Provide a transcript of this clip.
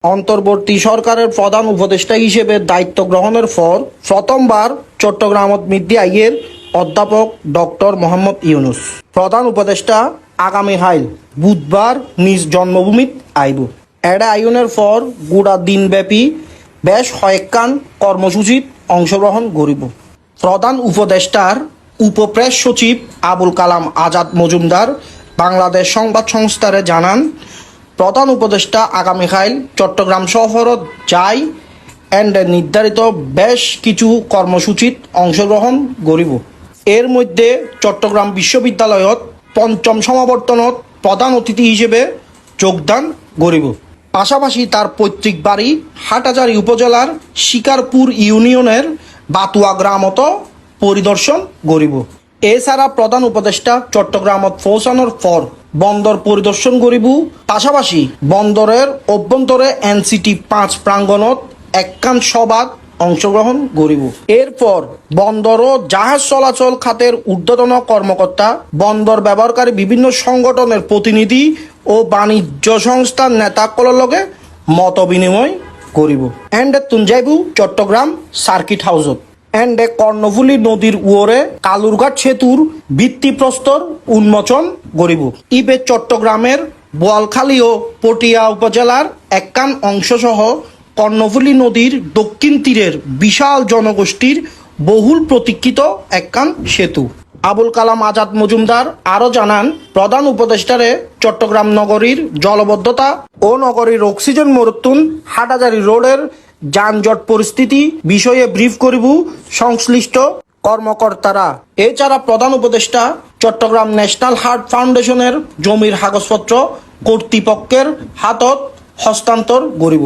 অন্তর্বর্তী সরকারের প্রধান উপদেষ্টা হিসেবে দায়িত্ব গ্রহণের পর প্রথমবার চট্টগ্রামত মিদ্দি আইয়ের অধ্যাপক ডক্টর মোহাম্মদ ইউনুস প্রধান উপদেষ্টা আগামী হাইল বুধবার নিজ জন্মভূমিত আইব। এডা আইনের পর গোটা দিনব্যাপী বেশ কয়েকখান কর্মসূচিত অংশগ্রহণ করিব। প্রধান উপদেষ্টার উপপ্রেস সচিব আবুল কালাম আজাদ মজুমদার বাংলাদেশ সংবাদ সংস্থারে জানান, প্রধান উপদেষ্টা আগামীকাল চট্টগ্রাম শহরত যাই এন্ড নির্ধারিত বেশ কিছু কর্মসূচিত অংশগ্রহণ করিব। এর মধ্যে চট্টগ্রাম বিশ্ববিদ্যালয়ত পঞ্চম সমাবর্তনত প্রধান অতিথি হিসেবে যোগদান করিব। পাশাপাশি তার পৈতৃক বাড়ি হাটহাজারী উপজেলার শিকারপুর ইউনিয়নের বাতুয়া গ্রামত পরিদর্শন করিব। এছাড়া প্রধান উপদেষ্টা চট্টগ্রামত পৌঁছানোর পর বন্দর পরিদর্শন করিব। পাশাপাশি বন্দরের অভ্যন্তরে এনসিটি 5 প্রাঙ্গণত একখান সভাত অংশগ্রহণ করিব। এরপর বন্দর ও জাহাজ চলাচল খাতের ঊর্ধ্বতন কর্মকর্তা, বন্দর ব্যবহারকারী বিভিন্ন সংগঠনের প্রতিনিধি ও বাণিজ্য সংস্থার নেতাসকলের লগে মত বিনিময় করিব। এন্ড যাইব চট্টগ্রাম সার্কিট হাউসত। এন্ডে কর্ণফুলী নদীর উয়রে কালুরঘাট সেতুর ভিত্তিপ্রস্তর উন্মোচন করিব। ইবে চট্টগ্রামের বোয়ালখালী ও পটিয়া উপজেলার একখান অংশসহ কর্ণফুলী নদীর দক্ষিণ তীরের বিশাল জনগোষ্ঠীর বহুল প্রতীক্ষিত একখান সেতু। আবুল কালাম আজাদ মজুমদার আরও জানান, প্রধান উপদেষ্টারে চট্টগ্রাম নগরীর জলবদ্ধতা ও নগরীর অক্সিজেন মরুত্তুন হাটহাজারী রোডের যানজট পরিস্থিতি বিষয়ে ব্রিফ করিব সংশ্লিষ্ট কর্মকর্তারা। এছাড়া প্রধান উপদেষ্টা চট্টগ্রাম ন্যাশনাল হার্ট ফাউন্ডেশনের জমির কাগজপত্র কর্তৃপক্ষের হাতত হস্তান্তর করিব।